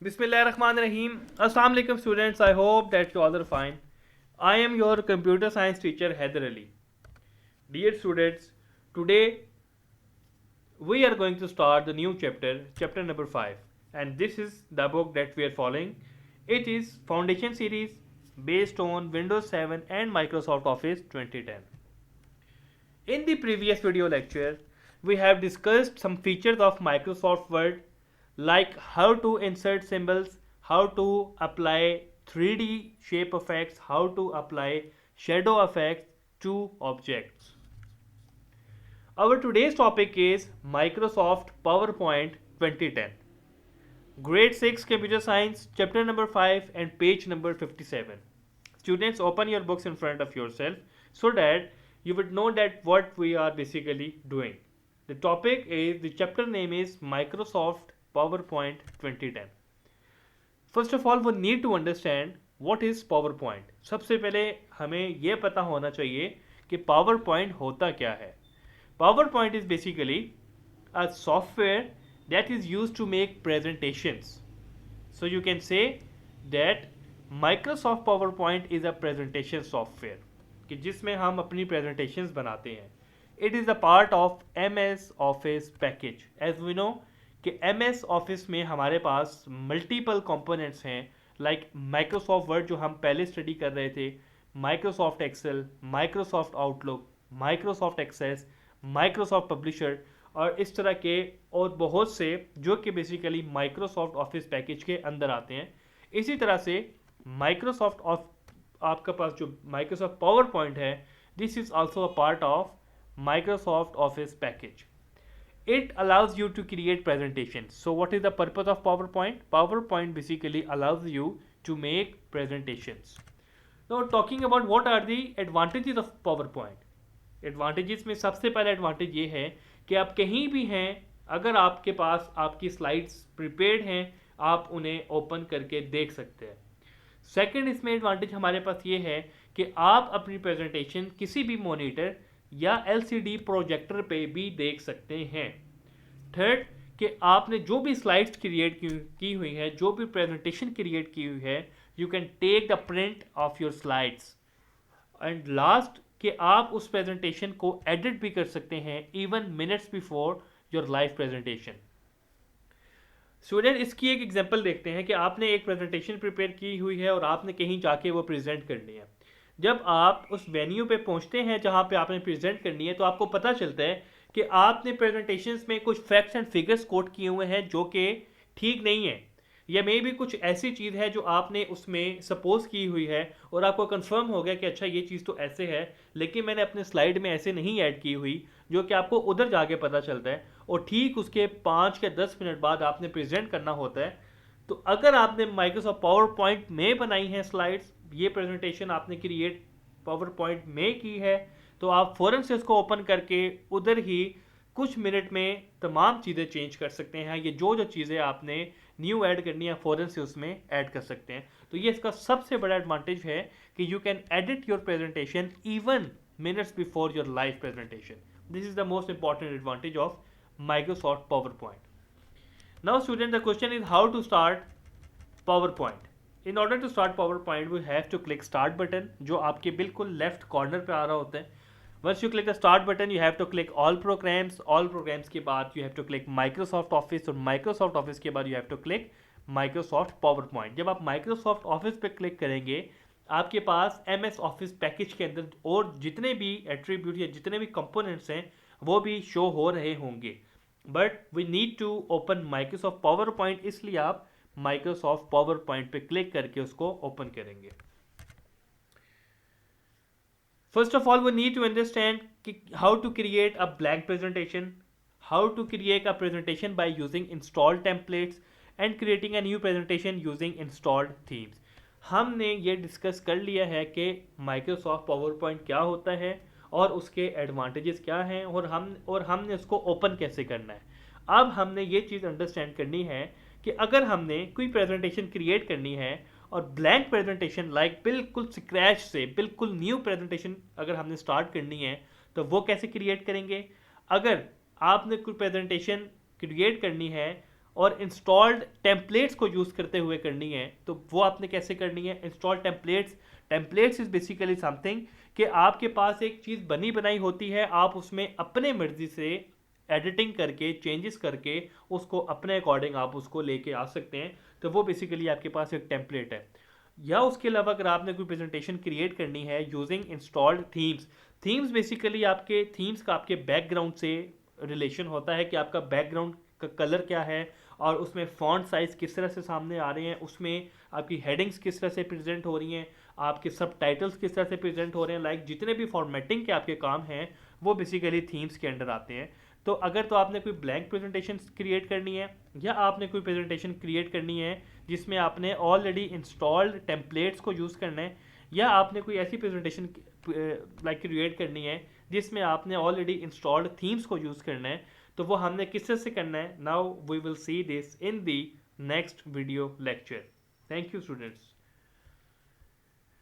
Bismillahirrahmanirrahim. Assalamu alaikum students. I hope that you all are fine. I am your computer science teacher Haider Ali. Dear students, today we are going to start the new chapter, chapter number 5. And this is the book that we are following. It is Foundation series based on Windows 7 and Microsoft Office 2010. In the previous video lecture, we have discussed some features of Microsoft Word like how to insert symbols, how to apply 3D shape effects, how to apply shadow effects to objects. Our today's topic is Microsoft PowerPoint 2010. Grade 6 Computer Science, chapter number 5 and page number 57. Students, open your books in front of yourself so that you would know that what we are basically doing. The topic is, the chapter name is Microsoft PowerPoint 2010. First of all, we need to understand what is PowerPoint. सबसे पहले हमें यह पता होना चाहिए कि PowerPoint होता क्या है. PowerPoint is basically a software that is used to make presentations. So you can say that Microsoft PowerPoint is a presentation software कि जिसमें हम अपनी presentations बनाते हैं. It is a part of MS Office package. As we know कि MS Office में हमारे पास multiple components हैं, like Microsoft Word जो हम पहले स्टडी कर रहे थे, Microsoft Excel, Microsoft Outlook, Microsoft Access, Microsoft Publisher और इस तरह के और बहुत से जो कि बेसिकली Microsoft Office पैकेज के अंदर आते हैं. इसी तरह से Microsoft आपका पास जो Microsoft PowerPoint है, this is also a part of Microsoft Office package. It allows you to create presentations. So what is the purpose of PowerPoint? PowerPoint basically allows you to make presentations. Now talking about what are the advantages of PowerPoint. Advantages में सबसे पहला advantage ये है कि आप कहीं भी हैं, अगर आपके पास आपकी slides prepared हैं, आप उन्हें open करके देख सकते हैं. सेकेंड इसमें एडवांटेज हमारे पास ये है कि आप अपनी प्रेजेंटेशन किसी भी मॉनिटर या LCD प्रोजेक्टर पे भी देख सकते हैं. थर्ड कि आपने जो भी स्लाइड्स क्रिएट की हुई है, जो भी प्रेजेंटेशन क्रिएट की हुई है, you can take the print of your slides. And last कि आप उस प्रेजेंटेशन को एडिट भी कर सकते हैं even minutes before your live presentation. Student, इसकी एक एग्जांपल देखते हैं कि आपने एक प्रेजेंटेशन प्रिपेयर की हुई है और आपने कहीं जाके वो प्रेजेंट करनी है. जब आप उस वेन्यू पे पहुंचते हैं जहां पे आपने प्रेजेंट करनी है, तो आपको पता चलता है कि आपने प्रेजेंटेशंस में कुछ फैक्ट्स एंड फिगर्स कोट किए हुए हैं जो कि ठीक नहीं है, या मे भी कुछ ऐसी चीज़ है जो आपने उसमें सपोज की हुई है और आपको कंफर्म हो गया कि अच्छा ये चीज़ तो ऐसे है, लेकिन मैंने अपने स्लाइड में ऐसे नहीं ऐड की हुई, जो कि आपको उधर जाके पता चलता है और ठीक उसके 5 या 10 मिनट बाद आपने प्रेजेंट करना होता है. तो अगर आपने माइक्रोसॉफ्ट पावर पॉइंट में बनाई है स्लाइड्स, ये प्रेजेंटेशन आपने क्रिएट पावर पॉइंट में की है, तो आप फ़ौरन से उसको ओपन करके उधर ही कुछ मिनट में तमाम चीज़ें चेंज कर सकते हैं. ये जो चीज़ें आपने न्यू ऐड करनी है, फ़ौरन से उसमें ऐड कर सकते हैं. तो ये इसका सबसे बड़ा एडवांटेज है कि you can edit your presentation even minutes before your live presentation. This is the most important advantage of Microsoft PowerPoint. Now student, the question is how to start PowerPoint. In order to start PowerPoint, we have to click start button जो आपके बिल्कुल left corner पे आ रहा होता है. Once you click the start button, you have to click all programs. All programs के बाद you have to click Microsoft Office और Microsoft Office के बाद you have to click Microsoft PowerPoint. जब आप Microsoft Office पे क्लिक करेंगे, आपके पास MS Office पैकेज के अंदर और जितने भी एट्रीब्यूट या जितने भी कंपोनेंट्स हैं वो भी शो हो रहे होंगे. But we need to open Microsoft power point, इसलिए आप माइक्रोसॉफ्ट पावर पॉइंट पे क्लिक करके उसको ओपन करेंगे. First of all we need to understand how to create a blank presentation, how to create a presentation by using installed templates and creating a new presentation using installed themes. हमने ये discuss कर लिया है कि Microsoft power point क्या होता है और उसके एडवांटेजेस क्या हैं और हमने उसको ओपन कैसे करना है. अब हमने ये चीज़ अंडरस्टैंड करनी है कि अगर हमने कोई प्रेजेंटेशन क्रिएट करनी है और ब्लैंक प्रेजेंटेशन लाइक बिल्कुल स्क्रैच से बिल्कुल न्यू प्रेजेंटेशन अगर हमने स्टार्ट करनी है, तो वो कैसे क्रिएट करेंगे. अगर आपने कोई प्रेजेंटेशन क्रिएट करनी है और इंस्टॉल्ड टेम्पलेट्स को यूज़ करते हुए करनी है, तो वो आपने कैसे करनी है? Install templates is basically something कि आपके पास एक चीज़ बनी बनाई होती है, आप उसमें अपने मर्जी से एडिटिंग करके चेंजेस करके उसको अपने अकॉर्डिंग आप उसको लेके आ सकते हैं, तो वो बेसिकली आपके पास एक टेम्पलेट है। या उसके अलावा अगर आपने कोई प्रेजेंटेशन क्रिएट करनी है यूजिंग इंस्टॉल्ड थीम्स बेसिकली आपके थीम्स का आपके बैकग्राउंड से रिलेशन होता है कि आपका बैकग्राउंड का कलर क्या है और उसमें फॉन्ट साइज किस तरह से सामने आ रहे हैं, उसमें आपकी हेडिंग्स किस तरह से प्रेजेंट हो रही हैं, आपके सब टाइटल्स किस तरह से प्रेजेंट हो रहे हैं, लाइक जितने भी फॉर्मेटिंग के आपके काम हैं वो बेसिकली थीम्स के अंडर आते हैं। तो अगर तो आपने कोई ब्लैंक प्रेजेंटेशन क्रिएट करनी है या आपने कोई प्रेजेंटेशन क्रिएट करनी है जिसमें आपने ऑलरेडी इंस्टॉल्ड टेम्पलेट्स को यूज़ करना है, या आपने कोई ऐसी प्रेजेंटेशन लाइक क्रिएट करनी है जिसमें आपने ऑलरेडी इंस्टॉल्ड थीम्स को यूज़ करना है, तो वो हमने किस तरह से करना है, now we will see this in the next video lecture. Thank you students.